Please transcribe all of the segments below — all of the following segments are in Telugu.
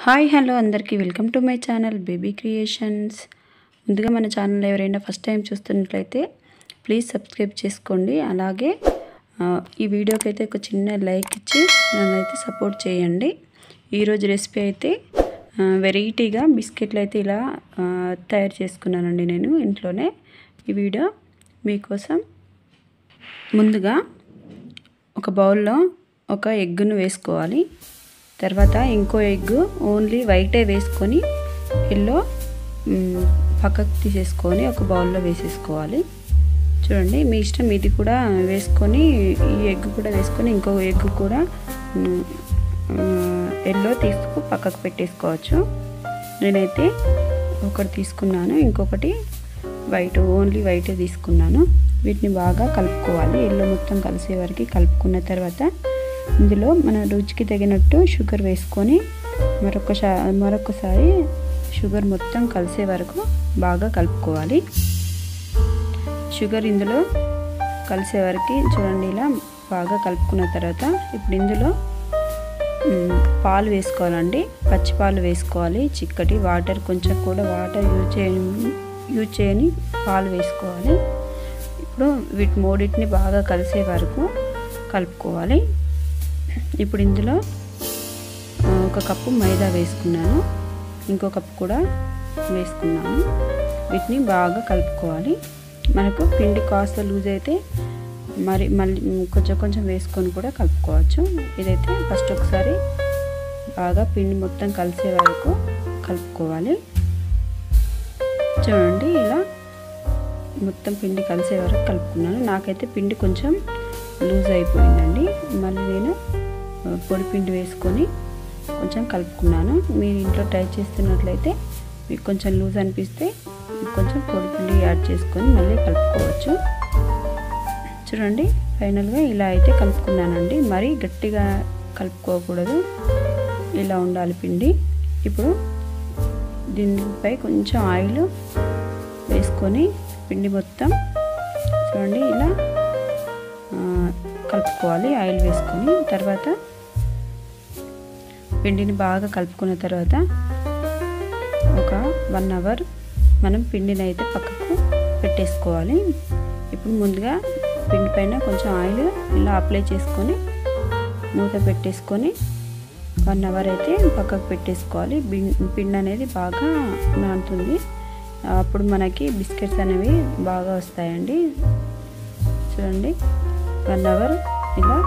హాయ్ హలో అందరికీ welcome to my channel baby creations. ముందుగా మన ఛానల్ ఎవరైనా ఫస్ట్ టైం చూస్తున్నట్లయితే ప్లీజ్ సబ్స్క్రైబ్ చేసుకోండి. అలాగే ఈ వీడియోకి అయితే ఒక చిన్న లైక్ ఇచ్చి నన్నైతే సపోర్ట్ చేయండి. ఈరోజు రెసిపీ అయితే వెరైటీగా బిస్కెట్లు అయితే ఇలా తయారు చేసుకున్నానండి నేను ఇంట్లోనే. ఈ వీడియో మీకోసం. ముందుగా ఒక బౌల్లో ఒక ఎగ్గును వేసుకోవాలి. తర్వాత ఇంకో ఎగ్ ఓన్లీ వైటే వేసుకొని ఎల్లో పక్కకు తీసేసుకొని ఒక బౌల్లో వేసేసుకోవాలి. చూడండి, మీ ఇష్టం. ఇది కూడా వేసుకొని ఈ ఎగ్ కూడా వేసుకొని ఇంకో ఎగ్ కూడా ఎల్లో తీసుకు పక్కకు పెట్టేసుకోవచ్చు. నేనైతే ఒకటి తీసుకున్నాను, ఇంకొకటి వైట్, ఓన్లీ వైటే తీసుకున్నాను. వీటిని బాగా కలుపుకోవాలి. ఎల్లో మొత్తం కలిసే వరకు కలుపుకున్న తర్వాత ఇందులో మన రుచికి తగినట్టు షుగర్ వేసుకొని మరొకసారి షుగర్ మొత్తం కలిసే వరకు బాగా కలుపుకోవాలి. షుగర్ ఇందులో కలిసే వరకు చూడండి, ఇలా బాగా కలుపుకున్న తర్వాత ఇప్పుడు ఇందులో పాలు వేసుకోవాలండి. పచ్చి పాలు వేసుకోవాలి. చిక్కటి వాటర్, కొంచెం కూడా వాటర్ యూజ్ చేయని పాలు వేసుకోవాలి. ఇప్పుడు వీటి మూడింటిని బాగా కలిసే వరకు కలుపుకోవాలి. ఇప్పుడు ఇందులో ఒక కప్పు మైదా వేసుకున్నాను, ఇంకో కప్పు కూడా వేసుకున్నాను. వీటిని బాగా కలుపుకోవాలి. మనకు పిండి కాస్త లూజ్ అయితే మళ్ళీ కొంచెం వేసుకొని కూడా కలుపుకోవచ్చు. ఇదైతే ఫస్ట్ ఒకసారి బాగా పిండి మొత్తం కలిసే వరకు కలుపుకోవాలి. చూడండి, ఇలా మొత్తం పిండి కలిసే వరకు కలుపుకున్నాను. నాకైతే పిండి కొంచెం లూజ్ అయిపోయిందండి. మళ్ళీ నేను పొడి పిండి వేసుకొని కొంచెం కలుపుకున్నాను. మీరు ఇంట్లో ట్రై చేస్తున్నట్లయితే మీకు కొంచెం లూజ్ అనిపిస్తే కొంచెం పొడి పిండి యాడ్ చేసుకొని మళ్ళీ కలుపుకోవచ్చు. చూడండి, ఫైనల్గా ఇలా అయితే కలుపుకున్నానండి. మరీ గట్టిగా కలుపుకోకూడదు, ఇలా ఉండాలి పిండి. ఇప్పుడు దీనిపై కొంచెం ఆయిల్ వేసుకొని పిండి మొత్తం చూడండి ఇలా కలుపుకోవాలి. ఆయిల్ వేసుకొని తర్వాత పిండిని బాగా కలుపుకున్న తర్వాత ఒక 1 అవర్ మనం పిండిని అయితే పక్కకు పెట్టేసుకోవాలి. ఇప్పుడు ముందుగా పిండి పైన కొంచెం ఆయిల్ ఇలా అప్లై చేసుకొని మూత పెట్టేసుకొని 1 అవర్ అయితే పక్కకు పెట్టేసుకోవాలి. పిండి అనేది బాగా నానుతుంది. అప్పుడు మనకి బిస్కెట్స్ అనేవి బాగా వస్తాయండి. చూడండి, 1 అవర్ ఇలా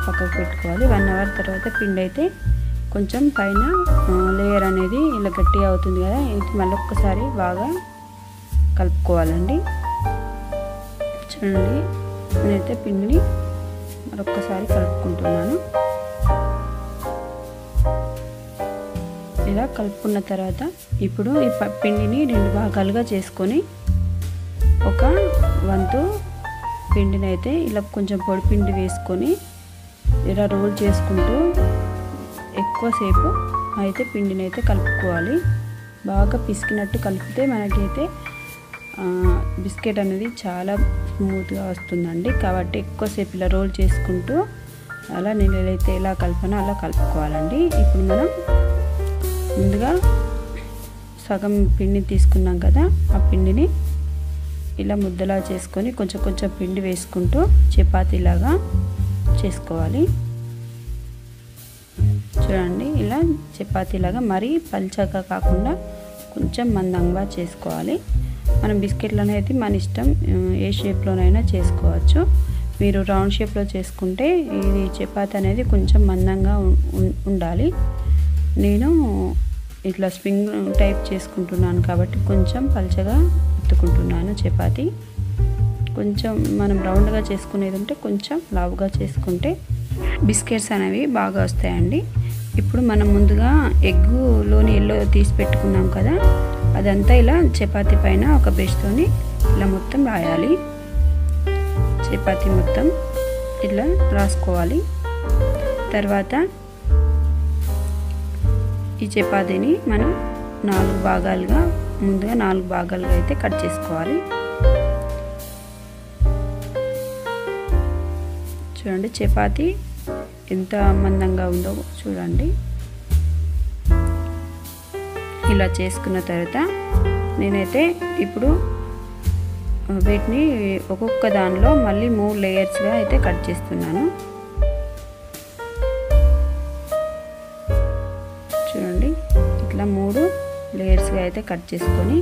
పక్కకు పెట్టుకోవాలి. 1 అవర్ తర్వాత పిండి అయితే కొంచెం పైన లేయర్ అనేది ఇలా గట్టిగా అవుతుంది కదా, ఇది మళ్ళీ ఒక్కసారి బాగా కలుపుకోవాలండి. చూడండి, నేనైతే పిండిని మరొక్కసారి కలుపుకుంటున్నాను. ఇలా కలుపుకున్న తర్వాత ఇప్పుడు ఈ పిండిని 2 భాగాలుగా చేసుకొని ఒక వంతు పిండిని అయితే ఇలా కొంచెం పొడి పిండి వేసుకొని ఇలా రోల్ చేసుకుంటూ ఎక్కువసేపు అయితే పిండిని అయితే కలుపుకోవాలి. బాగా పిసికినట్టు కలిపితే మనకైతే బిస్కెట్ అనేది చాలా స్మూత్గా వస్తుందండి. కాబట్టి ఎక్కువసేపు ఇలా రోల్ చేసుకుంటూ అలా నేను ఎలా కలిపానో అలా కలుపుకోవాలండి. ఇప్పుడు మనం ముందుగా సగం పిండి తీసుకున్నాం కదా, ఆ పిండిని ఇలా ముద్దలా చేసుకొని కొంచెం పిండి వేసుకుంటూ చపాతీలాగా చేసుకోవాలి. చూడండి, ఇలా చపాతీలాగా మరీ పల్చగా కాకుండా కొంచెం మందంగా చేసుకోవాలి. మనం బిస్కెట్లు అనేది మన ఇష్టం, ఏ షేప్లోనైనా చేసుకోవచ్చు. మీరు రౌండ్ షేప్లో చేసుకుంటే ఇది చపాతీ అనేది కొంచెం మందంగా ఉండాలి. నేను ఇట్లా స్ప్రింగ్ టైప్ చేసుకుంటున్నాను కాబట్టి కొంచెం పల్చగా ఎత్తుకుంటున్నాను చపాతీ. కొంచెం మనం రౌండ్గా చేసుకునేది ఉంటే కొంచెం లావుగా చేసుకుంటే బిస్కెట్స్ అనేవి బాగా వస్తాయండి. ఇప్పుడు మనం ముందుగా ఎగ్గులోని ఎల్లో తీసి పెట్టుకున్నాం కదా, అదంతా ఇలా చపాతీ పైన ఒక బ్రష్తోని ఇలా మొత్తం రాయాలి. చపాతీ మొత్తం ఇలా రాసుకోవాలి. తర్వాత ఈ చపాతీని మనం 4 భాగాలుగా ముందుగా 4 భాగాలుగా అయితే కట్ చేసుకోవాలి. చూడండి, చపాతీ ఎంత మందంగా ఉందో చూడండి. ఇలా చేసుకున్న తర్వాత నేనైతే ఇప్పుడు వీటిని ఒక్కొక్క దానిలో మళ్ళీ 3 లేయర్స్గా అయితే కట్ చేస్తున్నాను. చూడండి ఇట్లా 3 లేయర్స్గా అయితే కట్ చేసుకొని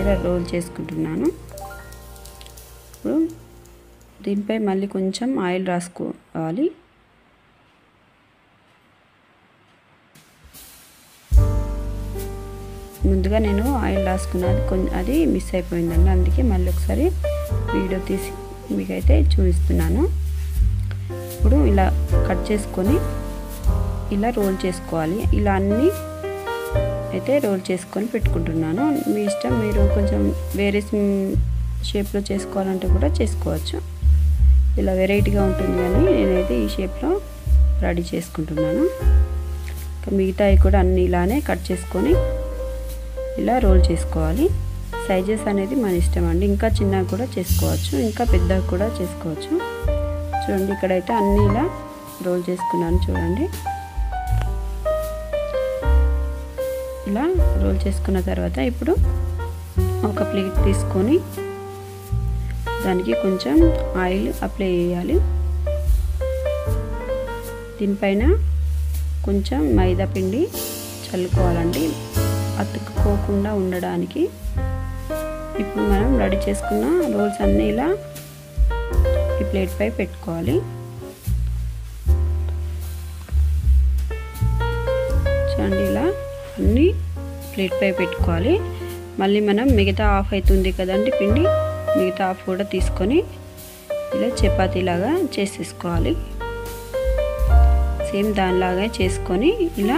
ఇలా రోల్ చేసుకుంటున్నాను. ఇప్పుడు దీనిపై మళ్ళీ కొంచెం ఆయిల్ రాసుకోవాలి. ముందుగా నేను ఆయిల్ రాసుకున్నది అది మిస్ అయిపోయిందండి, అందుకే మళ్ళీ ఒకసారి వీడియో తీసి మీకైతే చూపిస్తున్నాను. ఇప్పుడు ఇలా కట్ చేసుకొని ఇలా రోల్ చేసుకోవాలి. ఇలా అన్నీ అయితే రోల్ చేసుకొని పెట్టుకుంటున్నాను. మీ ఇష్టం, మీరు కొంచెం వేరే షేప్లో చేసుకోవాలంటే కూడా చేసుకోవచ్చు. ఇలా వెరైటీగా ఉంటుంది కానీ నేనైతే ఈ షేప్లో రెడీ చేసుకుంటున్నాను. మిగతాయి కూడా అన్నీ ఇలానే కట్ చేసుకొని ఇలా రోల్ చేసుకోవాలి. సైజెస్ అనేది మన ఇష్టం అండి, ఇంకా చిన్నగా కూడా చేసుకోవచ్చు, ఇంకా పెద్దగా కూడా చేసుకోవచ్చు. చూడండి ఇక్కడైతే అన్నీ ఇలా రోల్ చేసుకున్నాను. చూడండి ఇలా రోల్ చేసుకున్న తర్వాత ఇప్పుడు ఒక ప్లేట్ తీసుకొని దానికి కొంచెం ఆయిల్ అప్లై చేయాలి. దీనిపైన కొంచెం మైదా పిండి చల్లుకోవాలండి, అతుక్కోకుండా ఉండడానికి. ఇప్పుడు మనం రెడీ చేసుకున్న రోల్స్ అన్నీ ఇలా ఈ ప్లేట్ పై పెట్టుకోవాలి. చూడండి ఇలా అన్నీ ప్లేట్ పై పెట్టుకోవాలి. మళ్ళీ మనం మిగతా హాఫ్ అవుతుంది కదండి పిండి, మిగతా హాఫ్ కూడా తీసుకొని ఇలా చపాతీలాగా చేసేసుకోవాలి. సేమ్ దానిలాగా చేసుకొని ఇలా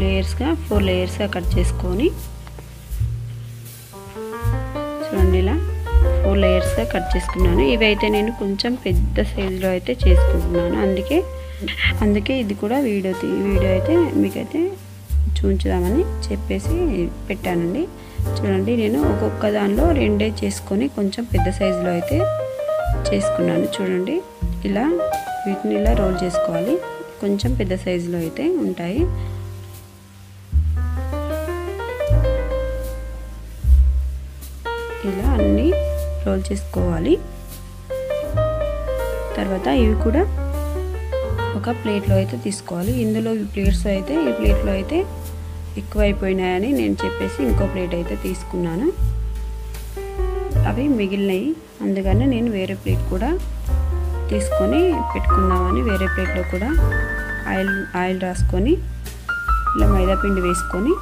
లేయర్స్గా 4 లేయర్స్గా కట్ చేసుకొని చూడండి ఇలా 4 లేయర్స్గా కట్ చేసుకున్నాను. ఇవి అయితే నేను కొంచెం పెద్ద సైజులో అయితే చేసుకుంటున్నాను, అందుకే ఇది కూడా వీడియో అయితే మీకైతే చూపించుదామని చెప్పేసి పెట్టానండి. చూడండి నేను ఒక్కొక్క దానిలో 2 చేసుకొని కొంచెం పెద్ద సైజులో అయితే చేసుకున్నాను. చూడండి ఇలా వీటిని ఇలా రోల్ చేసుకోవాలి, కొంచెం పెద్ద సైజులో అయితే ఉంటాయి. ఇలా అన్నీ రోల్ చేసుకోవాలి. తర్వాత ఇవి కూడా ఒక ప్లేట్లో అయితే తీసుకోవాలి. ఇందులో ఈ ప్లేట్లో అయితే ఎక్కువ అయిపోయినాయని నేను చెప్పేసి ఇంకో ప్లేట్ అయితే తీసుకున్నాను. అవి మిగిలినవి, అందుకని నేను వేరే ప్లేట్ కూడా తీసుకొని పెట్టుకుందామని వేరే ప్లేట్లో కూడా ఆయిల్ రాసుకొని ఇలా మైదా పిండి వేసుకొని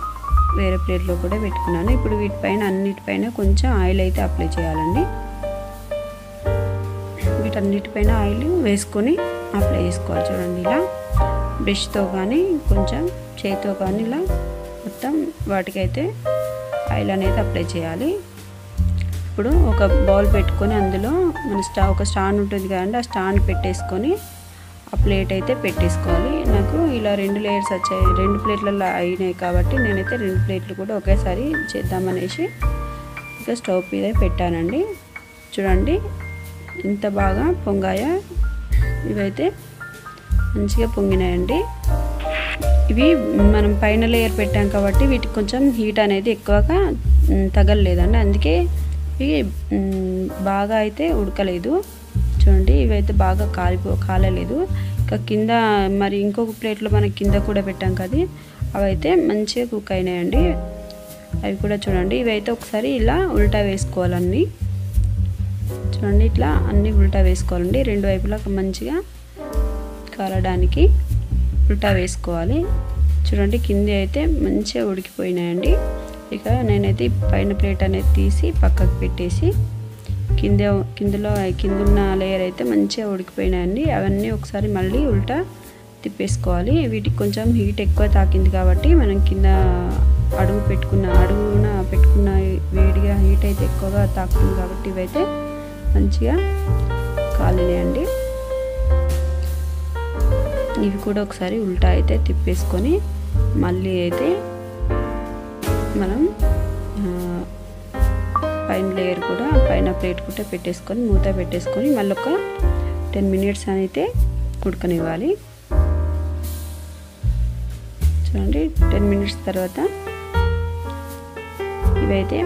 వేరే ప్లేట్లో కూడా పెట్టుకున్నాను. ఇప్పుడు వీటిపైన అన్నిటిపైన కొంచెం ఆయిల్ అయితే అప్లై చేయాలండి. వీటన్నిటిపైన ఆయిల్ వేసుకొని అప్లై చేసుకోవాలి. చూడండి ఇలా బ్రష్తో కానీ కొంచెం చేతితో కానీ ఇలా మొత్తం వాటికైతే ఆయిల్ అనేది అప్లై చేయాలి. ఇప్పుడు ఒక బౌల్ పెట్టుకొని అందులో మన ఒక స్టాండ్ ఉంటుంది కదండి, ఆ స్టాండ్ పెట్టేసుకొని ఆ ప్లేట్ అయితే పెట్టేసుకోవాలి. నాకు ఇలా 2 లేయర్స్ వచ్చాయి, 2 ప్లేట్లలో అయినాయి కాబట్టి నేనైతే 2 ప్లేట్లు కూడా ఒకేసారి చేద్దామనేసి ఇక స్టవ్ మీద పెట్టానండి. చూడండి ఎంత బాగా పొంగాయో, ఇవైతే మంచిగా పొంగినాయండి. ఇవి మనం పైన లేయర్ పెట్టాం కాబట్టి వీటికి కొంచెం హీట్ అనేది ఎక్కువగా తగలలేదండి, అందుకే ఇవి బాగా అయితే ఉడకలేదు. చూడండి ఇవైతే బాగా కాలలేదు. ఇక కింద మరి ఇంకొక ప్లేట్లో మనం కింద కూడా పెట్టాం కదా, అవైతే మంచిగా కుక్ అయినాయండి. అవి కూడా చూడండి, ఇవైతే ఒకసారి ఇలా ఉల్టా వేసుకోవాలండి. చూడండి ఇట్లా అన్నీ ఉల్టా వేసుకోవాలండి, 2 వైపులా మంచిగా కాలడానికి ఉల్టా వేసుకోవాలి. చూడండి కింద అయితే మంచిగా ఉడికిపోయినాయండి. ఇక నేనైతే పైన ప్లేట్ అనేది తీసి పక్కకు పెట్టేసి కిందున్న లేయర్ అయితే మంచిగా ఉడికిపోయినాయండి. అవన్నీ ఒకసారి మళ్ళీ ఉల్టా తిప్పేసుకోవాలి. వీటికి కొంచెం హీట్ ఎక్కువ తాకింది కాబట్టి మనం కింద అడుగున పెట్టుకున్న వేడిగా హీట్ అయితే ఎక్కువగా తాకుతుంది కాబట్టి ఇవైతే మంచిగా కాలినాయండి. ఇవి కూడా ఒకసారి ఉల్టా అయితే తిప్పేసుకొని మళ్ళీ అయితే మనం పైన లేయర్ కూడా పైన ప్లేట్ కూడా పెట్టేసుకొని మూత పెట్టేసుకొని మళ్ళీ ఒక 10 మినిట్స్ అయితే ఉడకనివ్వాలి. చూడండి 10 మినిట్స్ తర్వాత ఇవైతే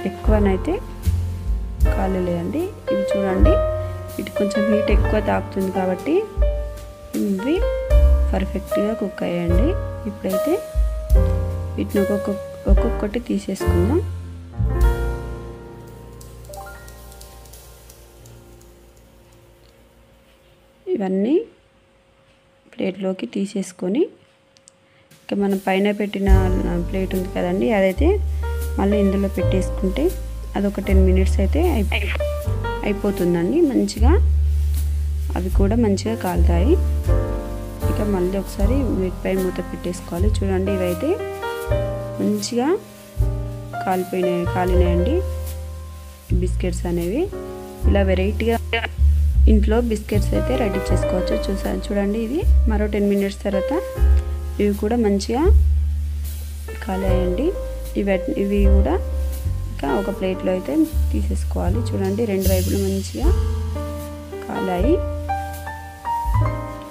ఎక్కువనైతే కాలేదండి. ఇవి చూడండి, వీటి కొంచెం హీట్ ఎక్కువ తాకుతుంది కాబట్టి ఇవి పర్ఫెక్ట్గా కుక్ అయ్యండి. ఇప్పుడైతే వీటిని ఒక్కొక్కటి తీసేసుకుందాం. ఇవన్నీ ప్లేట్లోకి తీసేసుకొని ఇక మనం పైన పెట్టిన ప్లేట్ ఉంది కదండి, అదైతే మళ్ళీ ఇందులో పెట్టేసుకుంటే అదొక 10 మినిట్స్ అయితే అయిపోతుందండి. మంచిగా అవి కూడా మంచిగా కాలుతాయి. ఇక మళ్ళీ ఒకసారి వీటిపై మూత పెట్టేసుకోవాలి. చూడండి, ఇవైతే మంచిగా కాలినాయండి బిస్కెట్స్ అనేవి. ఇలా వెరైటీగా ఇంట్లో బిస్కెట్స్ అయితే రెడీ చేసుకోవచ్చు. చూడండి, ఇది మరో 10 మినిట్స్ తర్వాత ఇవి కూడా మంచిగా కాలాయండి. ఇవి కూడా ఇంకా ఒక ప్లేట్లో అయితే తీసేసుకోవాలి. చూడండి, రెండు వైపులు మంచిగా కాలాయి.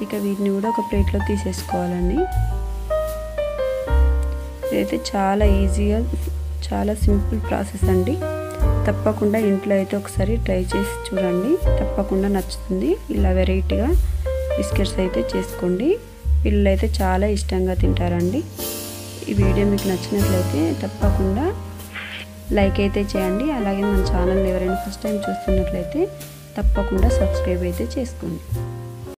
ఇక వీటిని కూడా ఒక ప్లేట్లో తీసేసుకోవాలండి. ఇదైతే చాలా ఈజీగా, చాలా సింపుల్ ప్రాసెస్ అండి. తప్పకుండా ఇంట్లో అయితే ఒకసారి ట్రై చేసి చూడండి, తప్పకుండా నచ్చుతుంది. ఇలా వెరైటీగా బిస్కెట్స్ అయితే చేసుకోండి, పిల్లలు అయితే చాలా ఇష్టంగా తింటారండి. ఈ వీడియో మీకు నచ్చినట్లయితే తప్పకుండా లైక్ అయితే చేయండి. అలాగే మన ఛానల్ ఎవరైనా ఫస్ట్ టైం చూస్తున్నట్లయితే తప్పకుండా సబ్స్క్రైబ్ అయితే చేసుకోండి.